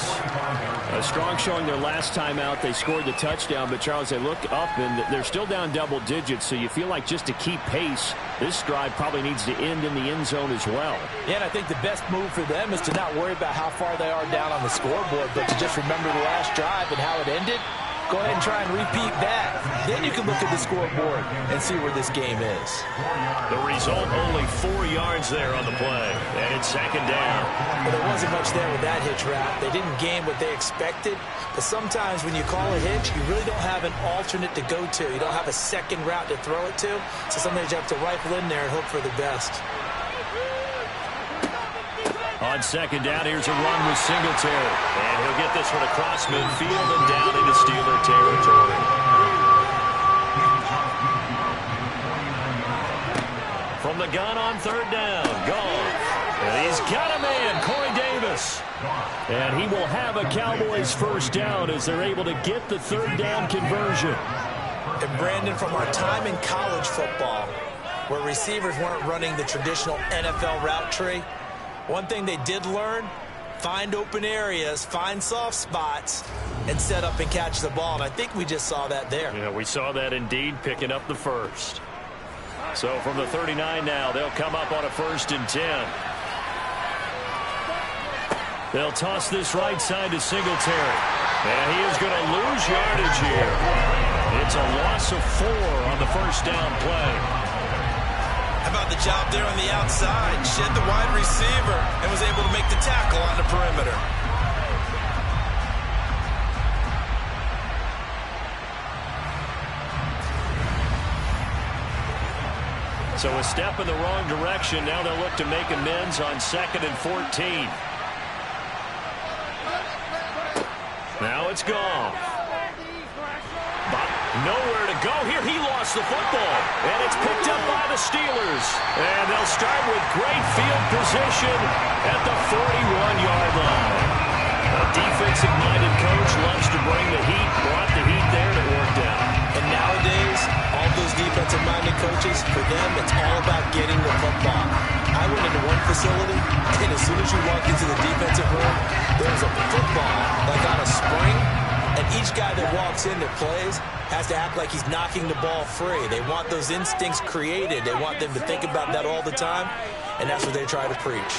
A strong showing their last time out. They scored the touchdown, but Charles, they look up and they're still down double digits, so you feel like just to keep pace, this drive probably needs to end in the end zone as well. Yeah, and I think the best move for them is to not worry about how far they are down on the scoreboard, but to just remember the last drive and how it ended. Go ahead and try and repeat that. Then you can look at the scoreboard and see where this game is. The result, only 4 yards there on the play. And it's second down. Well, there wasn't much there with that hitch route. They didn't gain what they expected. But sometimes when you call a hitch, you really don't have an alternate to go to. You don't have a second route to throw it to. So sometimes you have to rifle in there and hope for the best. On second down, here's a run with Singletary. And he'll get this one across midfield and down into Steeler territory. From the gun on third down, Goff. And he's got a man, Corey Davis. And he will have a Cowboys first down as they're able to get the third down conversion. And Brandon, from our time in college football, where receivers weren't running the traditional NFL route tree, one thing they did learn, find open areas, find soft spots, and set up and catch the ball. And I think we just saw that there. Yeah, we saw that indeed, picking up the first. So from the 39 now, they'll come up on a 1st and 10. They'll toss this right side to Singletary. And he is going to lose yardage here. It's a loss of 4 on the first down play. How about the job there on the outside? Shed the wide receiver and was able to make the tackle on the perimeter. So a step in the wrong direction. Now they'll look to make amends on 2nd and 14. Now it's gone. Nowhere to go here. He lost the football. And it's picked up by the Steelers. And they'll start with great field position at the 41-yard line. A defensive-minded coach loves to bring the heat. Brought the heat there, and it worked out. And nowadays, all those defensive-minded coaches, for them, it's all about getting the football. I went into one facility, and as soon as you walk into the defensive room, there's a football like on a spring. And each guy that walks in that plays has to act like he's knocking the ball free. They want those instincts created. They want them to think about that all the time, and that's what they try to preach.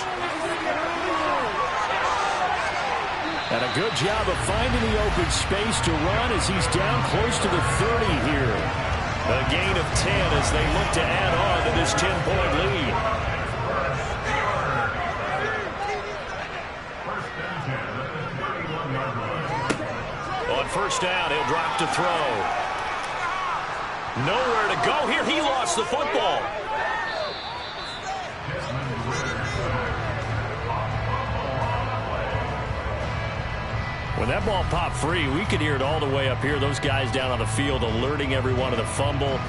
And a good job of finding the open space to run as he's down close to the 30 here. A gain of 10 as they look to add on to this 10-point lead. On first down, he'll drop to throw. Nowhere to go here. He lost the football. When that ball popped free, we could hear it all the way up here. Those guys down on the field alerting everyone of the fumble.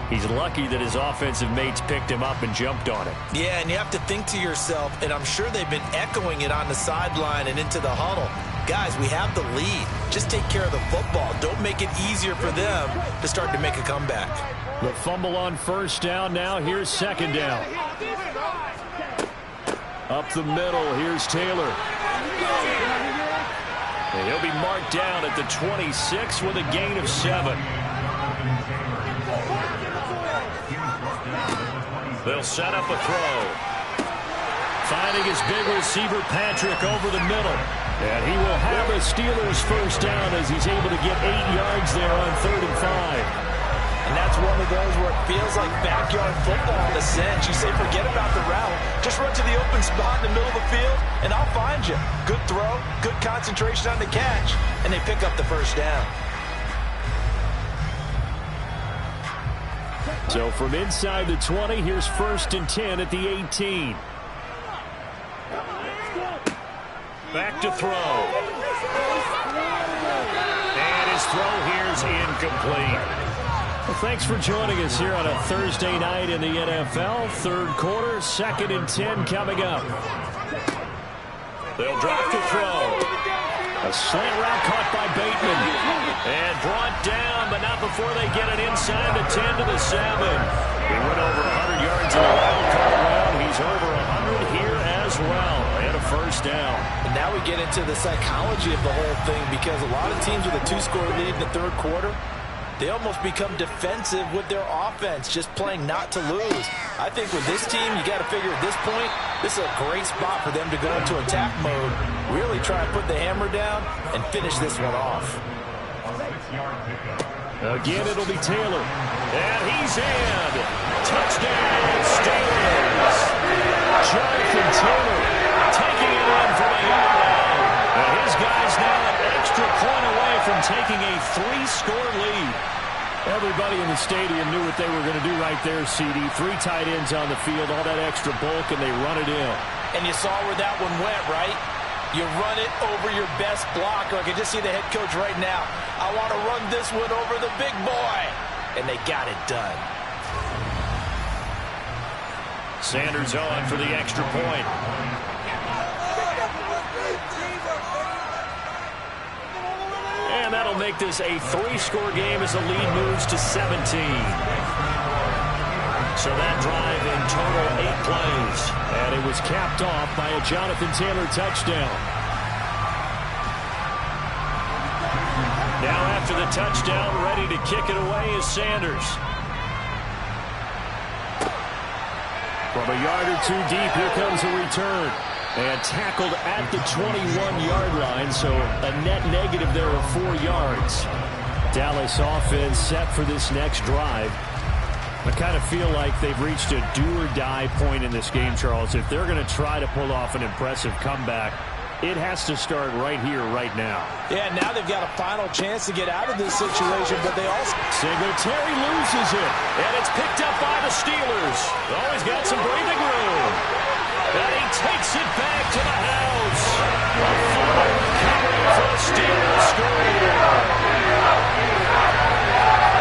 He's lucky that his offensive mates picked him up and jumped on it. Yeah, and you have to think to yourself, and I'm sure they've been echoing it on the sideline and into the huddle. Guys, we have the lead. Just take care of the football. Don't make it easier for them to start to make a comeback. The fumble on first down now. Here's second down. Up the middle, here's Taylor. And he'll be marked down at the 26 with a gain of 7. They'll set up a throw. Finding his big receiver, Patrick, over the middle. And he will have a Steelers first down as he's able to get 8 yards there on 3rd and 5. And that's one of those where it feels like backyard football in a sense. You say, forget about the route. Just run to the open spot in the middle of the field, and I'll find you. Good throw, good concentration on the catch, and they pick up the first down. So from inside the 20, here's 1st and 10 at the 18. Back to throw. And his throw here's incomplete. Well, thanks for joining us here on a Thursday night in the NFL. 3rd quarter, 2nd and 10 coming up. They'll drop to throw. A slant route caught by Bateman. And brought down, but not before they get it inside the 10 to the 7. He went over 100 yards in the wild card round. He he's over 100 here as well, and a first down. And now we get into the psychology of the whole thing, because a lot of teams with a 2-score lead in the third quarter, they almost become defensive with their offense, just playing not to lose. I think with this team, you got to figure at this point, this is a great spot for them to go into attack mode, really try and put the hammer down and finish this one off. Again, it'll be Taylor. And he's in. Touchdown, Steelers. Jonathan Taylor taking it in from a yard line. And his guys now an extra point away from taking a 3-score lead. Everybody in the stadium knew what they were going to do right there, CD. 3 tight ends on the field, all that extra bulk, and they run it in. And you saw where that one went, right? You run it over your best blocker. I can just see the head coach right now. I want to run this one over the big boy. And they got it done. Sanders on for the extra point. And that'll make this a 3-score game as the lead moves to 17. So that drive in total 8 plays. And it was capped off by a Jonathan Taylor touchdown. Now after the touchdown, ready to kick it away is Sanders. From a yard or 2 deep, here comes a return. And tackled at the 21-yard line, so a net negative there of 4 yards. Dallas offense set for this next drive. I kind of feel like they've reached a do-or-die point in this game, Charles. If they're going to try to pull off an impressive comeback, it has to start right here, right now. Yeah, now they've got a final chance to get out of this situation, but they also... Singletary loses it, and it's picked up by the Steelers. Always got some breathing room. And he takes it back to the house. A fumble recovery for the Steelers score.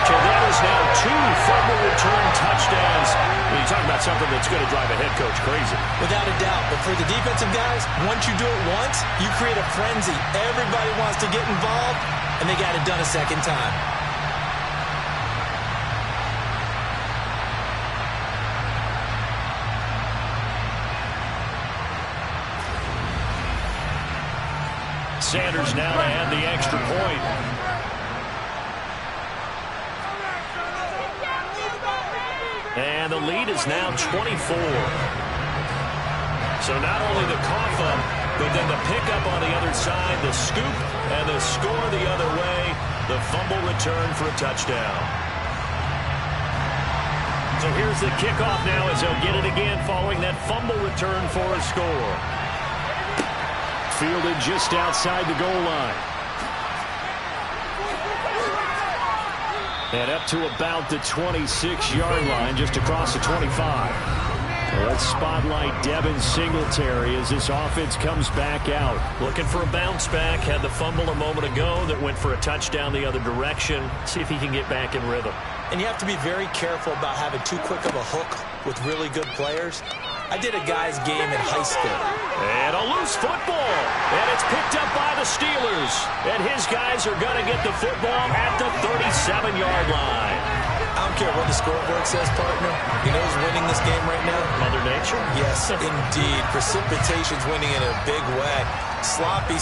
So that is now 2 fumble return touchdowns. When you talk about something that's going to drive a head coach crazy. Without a doubt. But for the defensive guys, once you do it once, you create a frenzy. Everybody wants to get involved, and they got it done a second time. Sanders now to add the extra point. And the lead is now 24. So not only the cough up, but then the pickup on the other side, the scoop, and the score the other way, the fumble return for a touchdown. So here's the kickoff now as they'll get it again following that fumble return for a score. Fielded just outside the goal line. And up to about the 26-yard line, just across the 25. Well, let's spotlight Devin Singletary as this offense comes back out. Looking for a bounce back. Had the fumble a moment ago that went for a touchdown the other direction. See if he can get back in rhythm. And you have to be very careful about having too quick of a hook with really good players. I did a guy's game in high school. And a loose football. And it's picked up by the Steelers. And his guys are going to get the football at the 37-yard line. I don't care what the scoreboard says, partner. You know who's winning this game right now? Mother Nature? Yes, indeed. Precipitation's winning in a big way. Sloppy.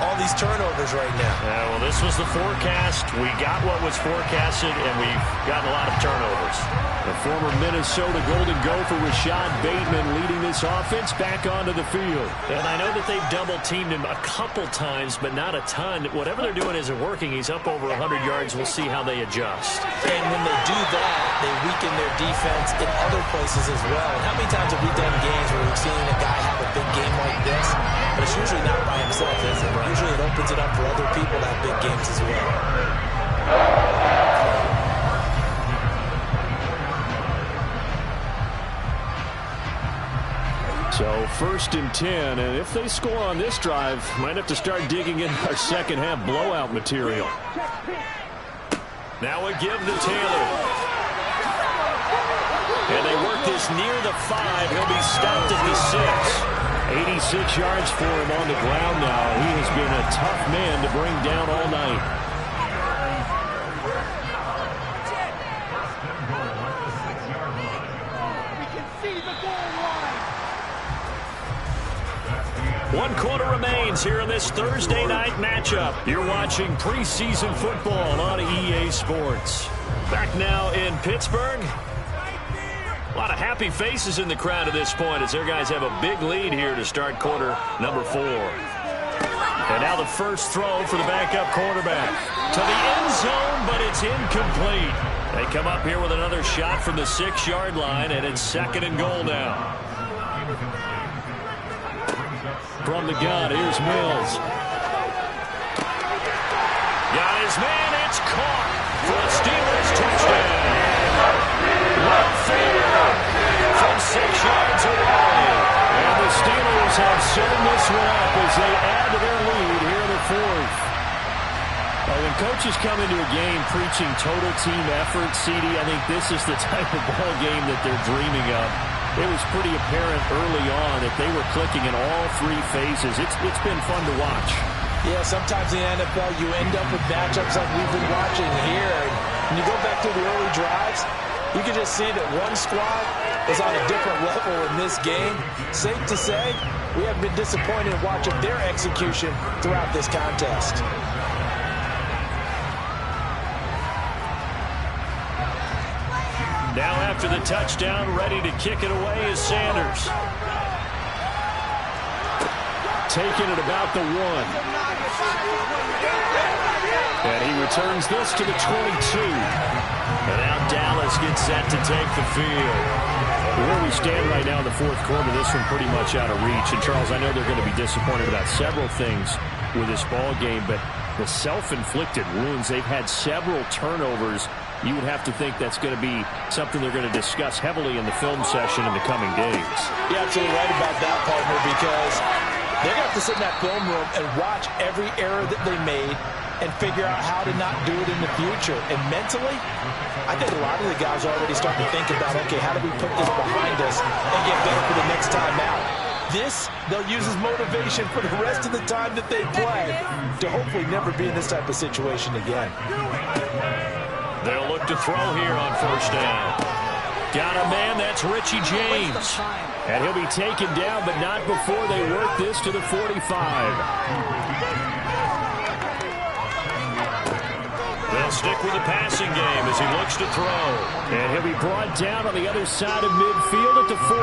All these turnovers right now. Yeah, well, this was the forecast. We got what was forecasted, and we've gotten a lot of turnovers. The former Minnesota Golden Gopher Rashad Bateman leading this offense back onto the field. And I know that they've double-teamed him a couple times, but not a ton. Whatever they're doing isn't working. He's up over 100 yards. We'll see how they adjust. And when they do that, they weaken their defense in other places as well. And how many times have we done games where we've seen a guy have a big game like this? But it's usually not by himself, is it? Usually it opens it up for other people to have big games as well. So 1st and 10, and if they score on this drive, might have to start digging in our second half blowout material. Now a give to Taylor. And they work this near the 5. He'll be stopped at the 6. 86 yards for him on the ground now. He has been a tough man to bring down all night. We can see the goal line. 1 quarter remains here in this Thursday night matchup. You're watching preseason football on EA Sports. Back now in Pittsburgh. A lot of happy faces in the crowd at this point as their guys have a big lead here to start quarter number 4. And now the first throw for the backup quarterback. To the end zone, but it's incomplete. They come up here with another shot from the 6-yard line, and it's 2nd and goal now. From the gun, here's Mills. Got his man, it's caught for the Steelers touchdown. Well field from 6 yards away. And the Steelers have sewn this one up as they add to their lead here in the 4th. Well, when coaches come into a game preaching total team effort, CD, I think this is the type of ball game that they're dreaming of. It was pretty apparent early on that they were clicking in all 3 phases. It's been fun to watch. Yeah, sometimes in the NFL you end up with matchups like we've been watching here. When you go back to the early drives, you can just see that one squad is on a different level in this game. Safe to say, we have been disappointed in watching their execution throughout this contest. Now after the touchdown, ready to kick it away is Sanders. Taking it about the 1. And he returns this to the 22. And now Dallas gets set to take the field. Where we stand right now in the 4th quarter, this one pretty much out of reach. And, Charles, I know they're going to be disappointed about several things with this ball game, but the self-inflicted wounds, they've had several turnovers. You would have to think that's going to be something they're going to discuss heavily in the film session in the coming days. You're absolutely right about that, partner, because they're going to have to sit in that film room and watch every error that they made and figure out how to not do it in the future. And mentally, I think a lot of the guys are already starting to think about, okay, how do we put this behind us and get better for the next time out? This, they'll use as motivation for the rest of the time that they play to hopefully never be in this type of situation again. They'll look to throw here on 1st down. Got a man, that's Richie James. And he'll be taken down, but not before they work this to the 45. They'll stick with the passing game as he looks to throw. And he'll be brought down on the other side of midfield at the 43.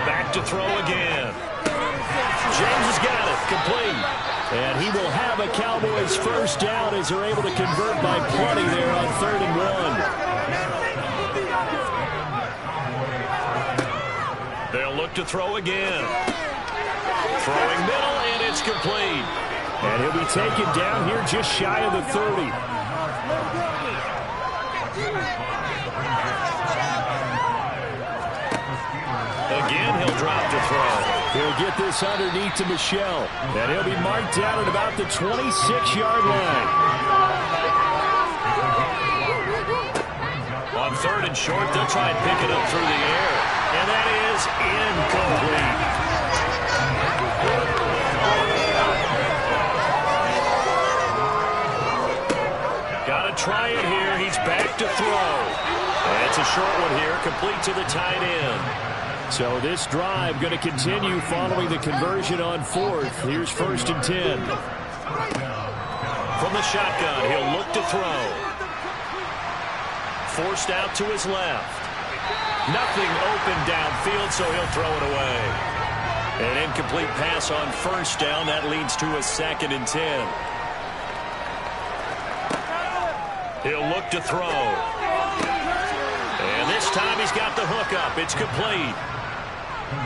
Back to throw again. James has got it. Complete. And he will have a Cowboys 1st down as they're able to convert by plenty there on 3rd and 1. They'll look to throw again. Throwing middle, and it's complete. And he'll be taken down here just shy of the 30. Again, he'll drop to throw. He'll get this underneath to Michelle. And he'll be marked down at about the 26-yard line. On 3rd and short, they'll try and pick it up through the air. And that is incomplete. Got to try it here. He's back to throw. And it's a short one here, complete to the tight end. So this drive going to continue following the conversion on 4th. Here's 1st and 10. From the shotgun, he'll look to throw. Forced out to his left. Nothing open downfield, so he'll throw it away. An incomplete pass on 1st down. That leads to a 2nd and 10. He'll look to throw. And this time he's got the hook up. It's complete.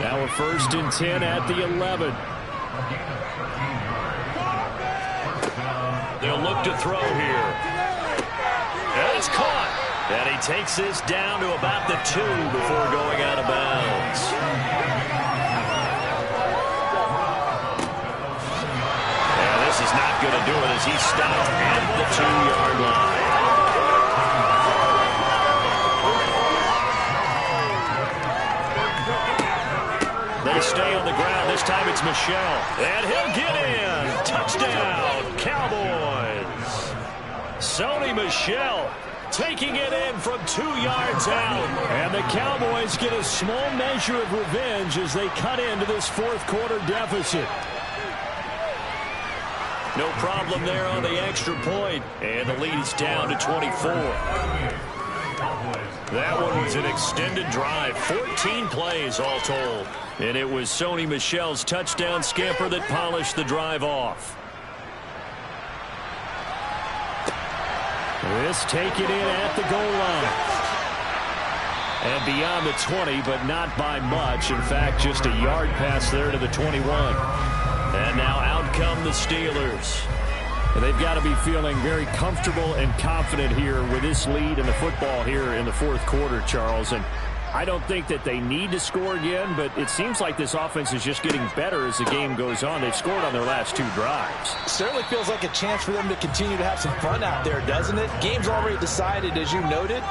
Now a 1st and 10 at the 11. They'll look to throw here. And it's caught. And he takes this down to about the 2 before going out of bounds. And this is not going to do it as he stopped at the 2-yard line. They stay on the ground. This time it's Michelle. And he'll get in. Touchdown, Cowboys. Sony Michel taking it in from 2 yards out. And the Cowboys get a small measure of revenge as they cut into this fourth quarter deficit. No problem there on the extra point. And the lead is down to 24. That one was an extended drive. 14 plays all told. And it was Sony Michel's touchdown scamper that polished the drive off. This taken in at the goal line. And beyond the 20, but not by much. In fact, just a yard pass there to the 21. And now out come the Steelers. And they've got to be feeling very comfortable and confident here with this lead in the football here in the fourth quarter, Charles. And I don't think that they need to score again, but it seems like this offense is just getting better as the game goes on. They've scored on their last 2 drives. Certainly feels like a chance for them to continue to have some fun out there, doesn't it? Game's already decided, as you noted,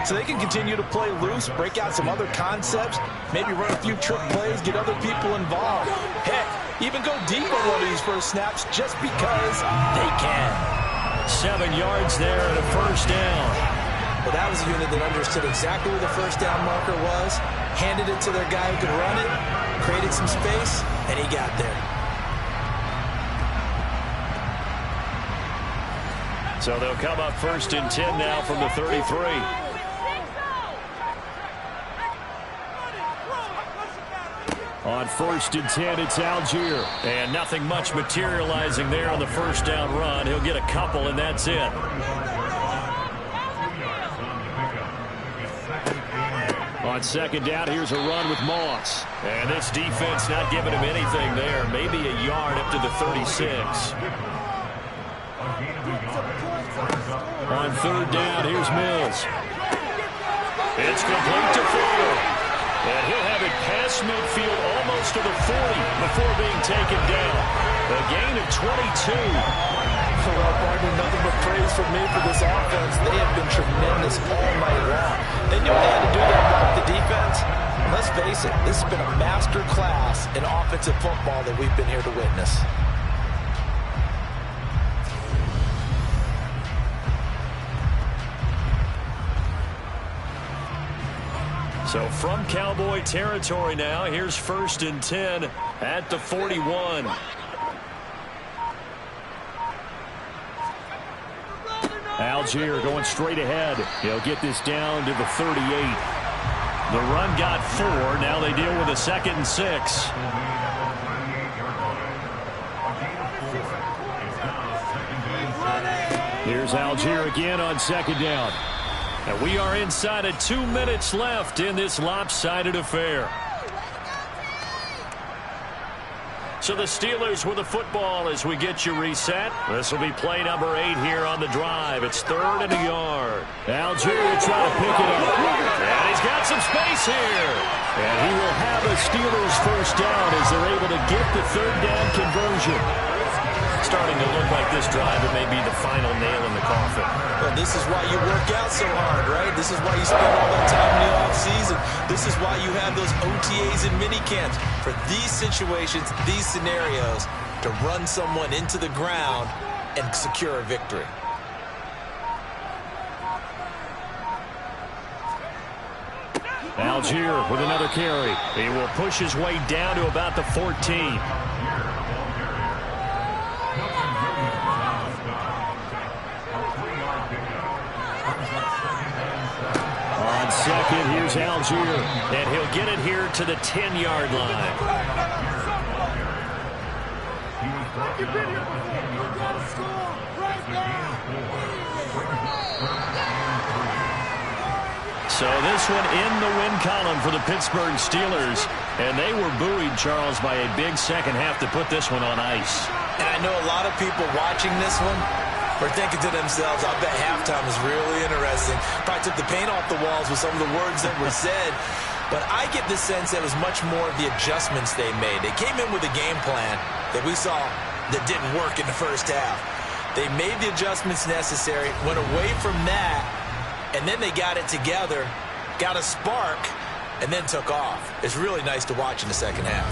so they can continue to play loose, break out some other concepts, maybe run a few trick plays, get other people involved. Heck, even go deep on one of these first snaps just because they can. 7 yards there and a first down. Well, that was a unit that understood exactly where the first down marker was, handed it to their guy who could run it, created some space, and he got there. So they'll come up 1st and 10 now from the 33. On 1st and 10, it's Algier. And nothing much materializing there on the first down run. He'll get a couple, and that's it. On 2nd down, here's a run with Moss. And this defense not giving him anything there. Maybe a yard up to the 36. On 3rd down, here's Mills. It's complete to Fuller. And he'll have it past midfield almost to the 40 before being taken down. A gain of 22. Well, partner, nothing but praise from me for this offense. They have been tremendous all night long. They knew they had to do that block the defense. And let's face it, this has been a master class in offensive football that we've been here to witness. So from Cowboy territory now, here's 1st and 10 at the 41. Algier going straight ahead. He'll get this down to the 38. The run got 4. Now they deal with a 2nd and 6. Here's Algier again on 2nd down. And we are inside of 2 minutes left in this lopsided affair. So the Steelers with the football as we get you reset. This will be play number 8 here on the drive. It's 3rd and a yard. Algier will try to pick it up. And he's got some space here. And he will have a Steelers first down as they're able to get the 3rd down conversion. Starting to look like this drive, it may be the final nail in the coffin. Well, this is why you work out so hard, right? This is why you spend all that time in the offseason. This is why you have those OTAs and minicamps. For these situations, these scenarios, to run someone into the ground and secure a victory. Algier with another carry. He will push his way down to about the 14. On 2nd, here's Algier. And he'll get it here to the 10-yard line. So this one in the win column for the Pittsburgh Steelers. And they were buoyed, Charles, by a big second half to put this one on ice. And I know a lot of people watching this one are thinking to themselves, I bet halftime is really interesting. Probably took the paint off the walls with some of the words that were said. But I get the sense that it was much more of the adjustments they made. They came in with a game plan that we saw that didn't work in the first half. They made the adjustments necessary, went away from that, and then they got it together, got a spark, and then took off. It's really nice to watch in the second half.